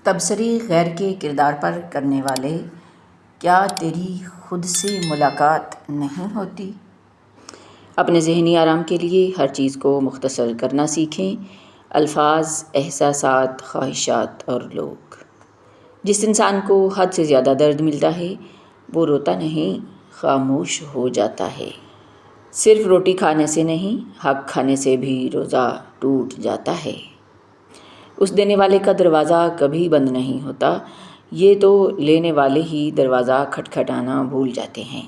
تبصرے غیر کے کردار پر کرنے والے، کیا تیری خود سے ملاقات نہیں ہوتی؟ اپنے ذہنی آرام کے لیے ہر چیز کو مختصر کرنا سیکھیں۔ الفاظ، احساسات، خواہشات اور لوگ۔ جس انسان کو حد سے زیادہ درد ملتا ہے وہ روتا نہیں، خاموش ہو جاتا ہے۔ صرف روٹی کھانے سے نہیں، حق کھانے سے بھی روزہ ٹوٹ جاتا ہے۔ اس دینے والے کا دروازہ کبھی بند نہیں ہوتا، یہ تو لینے والے ہی دروازہ کھٹکھٹانا بھول جاتے ہیں۔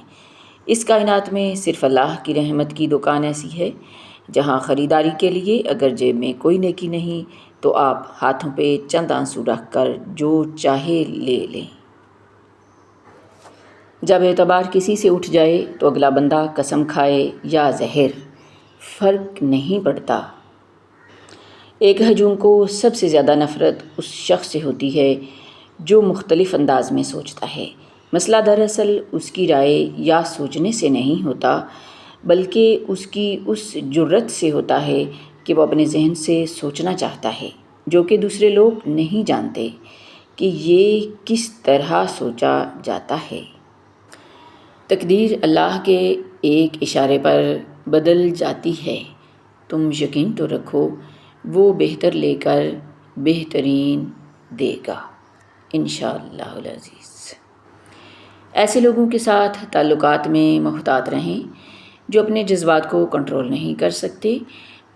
اس کائنات میں صرف اللہ کی رحمت کی دکان ایسی ہے جہاں خریداری کے لیے اگر جیب میں کوئی نیکی نہیں تو آپ ہاتھوں پہ چند آنسو رکھ کر جو چاہے لے لیں۔ جب اعتبار کسی سے اٹھ جائے تو اگلا بندہ قسم کھائے یا زہر، فرق نہیں پڑتا۔ ایک ہجوم کو سب سے زیادہ نفرت اس شخص سے ہوتی ہے جو مختلف انداز میں سوچتا ہے۔ مسئلہ دراصل اس کی رائے یا سوچنے سے نہیں ہوتا، بلکہ اس کی اس جرأت سے ہوتا ہے کہ وہ اپنے ذہن سے سوچنا چاہتا ہے، جو کہ دوسرے لوگ نہیں جانتے کہ یہ کس طرح سوچا جاتا ہے۔ تقدیر اللہ کے ایک اشارے پر بدل جاتی ہے۔ تم یقین تو رکھو وہ بہتر لے کر بہترین دے گا، انشاءاللہ العزیز۔ ایسے لوگوں کے ساتھ تعلقات میں محتاط رہیں جو اپنے جذبات کو کنٹرول نہیں کر سکتے۔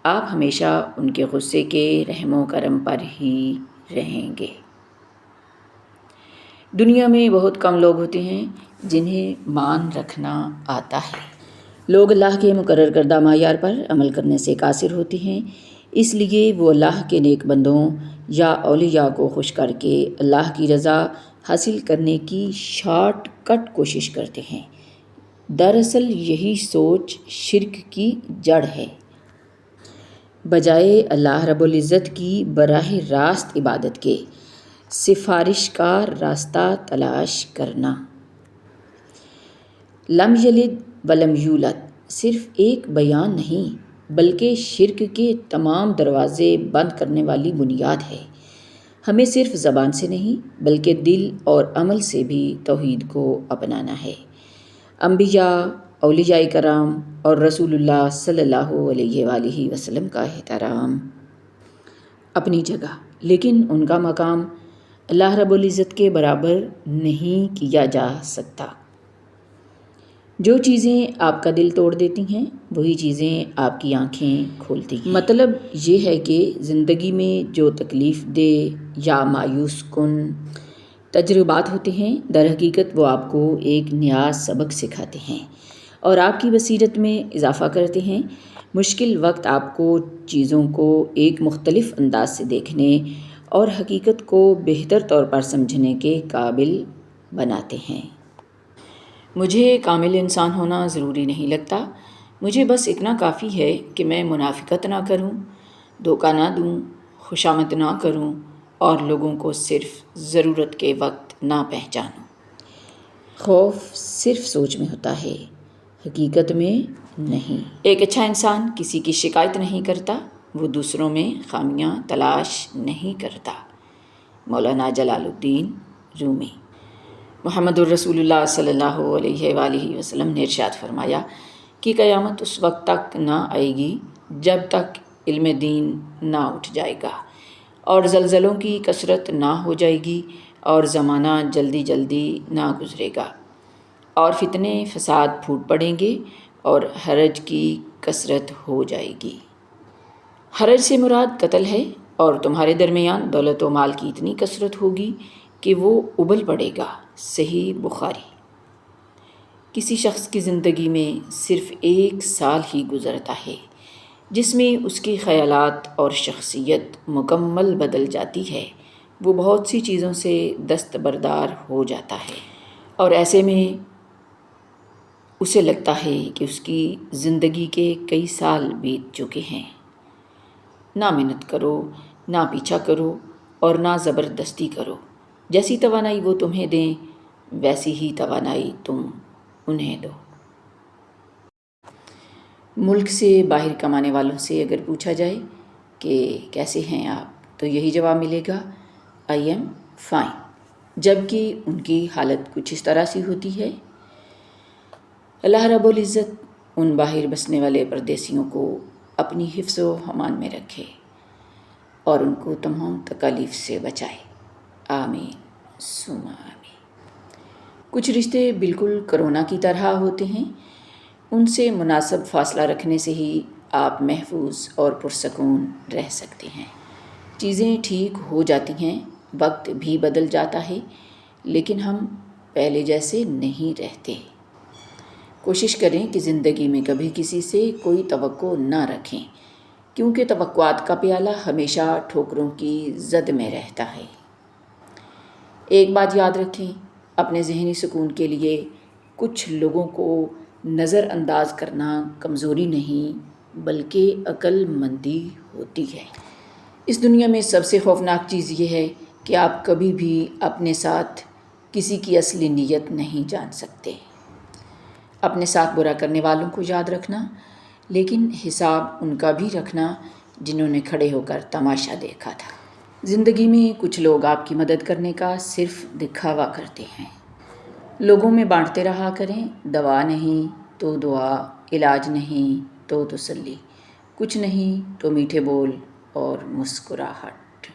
آپ ہمیشہ ان کے غصے کے رحم و کرم پر ہی رہیں گے۔ دنیا میں بہت کم لوگ ہوتے ہیں جنہیں مان رکھنا آتا ہے۔ لوگ اللہ کے مقرر کردہ معیار پر عمل کرنے سے قاصر ہوتے ہیں، اس لیے وہ اللہ کے نیک بندوں یا اولیاء کو خوش کر کے اللہ کی رضا حاصل کرنے کی شارٹ کٹ کوشش کرتے ہیں۔ دراصل یہی سوچ شرک کی جڑ ہے۔ بجائے اللہ رب العزت کی براہ راست عبادت کے سفارش کا راستہ تلاش کرنا۔ لم یلد ولم یولد صرف ایک بیان نہیں بلکہ شرک کے تمام دروازے بند کرنے والی بنیاد ہے۔ ہمیں صرف زبان سے نہیں بلکہ دل اور عمل سے بھی توحید کو اپنانا ہے۔ انبیاء، اولیاء کرام اور رسول اللہ صلی اللہ علیہ وآلہ وسلم کا احترام اپنی جگہ، لیکن ان کا مقام اللہ رب العزت کے برابر نہیں کیا جا سکتا۔ جو چیزیں آپ کا دل توڑ دیتی ہیں وہی چیزیں آپ کی آنکھیں کھولتی ہیں۔ مطلب یہ ہے کہ زندگی میں جو تکلیف دہ یا مایوس کن تجربات ہوتے ہیں در حقیقت وہ آپ کو ایک نیا سبق سکھاتے ہیں اور آپ کی بصیرت میں اضافہ کرتے ہیں۔ مشکل وقت آپ کو چیزوں کو ایک مختلف انداز سے دیکھنے اور حقیقت کو بہتر طور پر سمجھنے کے قابل بناتے ہیں۔ مجھے کامل انسان ہونا ضروری نہیں لگتا، مجھے بس اتنا کافی ہے کہ میں منافقت نہ کروں، دھوکہ نہ دوں، خوشامد نہ کروں اور لوگوں کو صرف ضرورت کے وقت نہ پہچانوں۔ خوف صرف سوچ میں ہوتا ہے، حقیقت میں نہیں۔ ایک اچھا انسان کسی کی شکایت نہیں کرتا، وہ دوسروں میں خامیاں تلاش نہیں کرتا۔ مولانا جلال الدین رومی۔ محمد الرسول اللہ صلی اللہ علیہ وآلہ وسلم نے ارشاد فرمایا کہ قیامت اس وقت تک نہ آئے گی جب تک علم دین نہ اٹھ جائے گا اور زلزلوں کی کثرت نہ ہو جائے گی اور زمانہ جلدی جلدی نہ گزرے گا اور فتنے فساد پھوٹ پڑیں گے اور حرج کی کثرت ہو جائے گی۔ حرج سے مراد قتل ہے اور تمہارے درمیان دولت و مال کی اتنی کثرت ہوگی کہ وہ ابل پڑے گا۔ صحیح بخاری۔ کسی شخص کی زندگی میں صرف ایک سال ہی گزرتا ہے جس میں اس کی خیالات اور شخصیت مکمل بدل جاتی ہے۔ وہ بہت سی چیزوں سے دستبردار ہو جاتا ہے اور ایسے میں اسے لگتا ہے کہ اس کی زندگی کے کئی سال بیت چکے ہیں۔ نہ محنت کرو، نہ پیچھا کرو اور نہ زبردستی کرو۔ جیسی توانائی وہ تمہیں دیں ویسی ہی توانائی تم انہیں دو۔ ملک سے باہر کمانے والوں سے اگر پوچھا جائے کہ کیسے ہیں آپ تو یہی جواب ملے گا، I am فائن، جبکہ ان کی حالت کچھ اس طرح سی ہوتی ہے۔ اللہ رب العزت ان باہر بسنے والے پردیسیوں کو اپنی حفظ و امان میں رکھے اور ان کو تمام تکالیف سے بچائے، آمین ثم آمین۔ کچھ رشتے بالکل کرونا کی طرح ہوتے ہیں، ان سے مناسب فاصلہ رکھنے سے ہی آپ محفوظ اور پرسکون رہ سکتے ہیں۔ چیزیں ٹھیک ہو جاتی ہیں، وقت بھی بدل جاتا ہے، لیکن ہم پہلے جیسے نہیں رہتے۔ کوشش کریں کہ زندگی میں کبھی کسی سے کوئی توقع نہ رکھیں، کیونکہ توقعات کا پیالہ ہمیشہ ٹھوکروں کی زد میں رہتا ہے۔ ایک بات یاد رکھیں، اپنے ذہنی سکون کے لیے کچھ لوگوں کو نظر انداز کرنا کمزوری نہیں بلکہ عقل مندی ہوتی ہے۔ اس دنیا میں سب سے خوفناک چیز یہ ہے کہ آپ کبھی بھی اپنے ساتھ کسی کی اصلی نیت نہیں جان سکتے۔ اپنے ساتھ برا کرنے والوں کو یاد رکھنا، لیکن حساب ان کا بھی رکھنا جنہوں نے کھڑے ہو کر تماشا دیکھا تھا۔ زندگی میں کچھ لوگ آپ کی مدد کرنے کا صرف دکھاوا کرتے ہیں۔ لوگوں میں بانٹتے رہا کریں، دوا نہیں تو دعا، علاج نہیں تو تسلی، کچھ نہیں تو میٹھے بول اور مسکراہٹ۔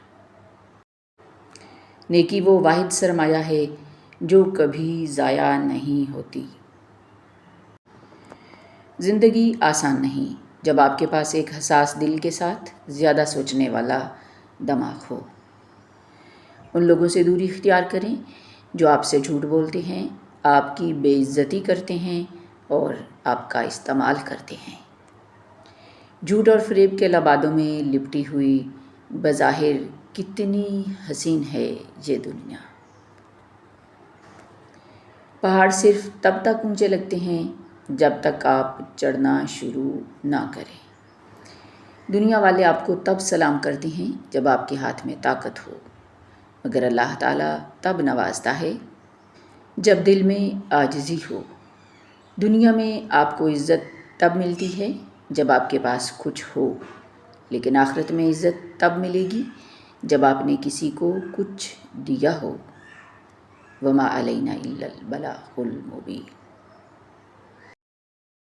نیکی وہ واحد سرمایہ ہے جو کبھی ضائع نہیں ہوتی۔ زندگی آسان نہیں جب آپ کے پاس ایک حساس دل کے ساتھ زیادہ سوچنے والا دماغ ہو۔ ان لوگوں سے دوری اختیار کریں جو آپ سے جھوٹ بولتے ہیں، آپ کی بے عزتی کرتے ہیں اور آپ کا استعمال کرتے ہیں۔ جھوٹ اور فریب کے لبادوں میں لپٹی ہوئی بظاہر کتنی حسین ہے یہ دنیا۔ پہاڑ صرف تب تک اونچے لگتے ہیں جب تک آپ چڑھنا شروع نہ کریں۔ دنیا والے آپ کو تب سلام کرتے ہیں جب آپ کے ہاتھ میں طاقت ہو، مگر اللہ تعالیٰ تب نوازتا ہے جب دل میں عاجزی ہو۔ دنیا میں آپ کو عزت تب ملتی ہے جب آپ کے پاس کچھ ہو، لیکن آخرت میں عزت تب ملے گی جب آپ نے کسی کو کچھ دیا ہو۔ وما علینا الا البلاغ المبین۔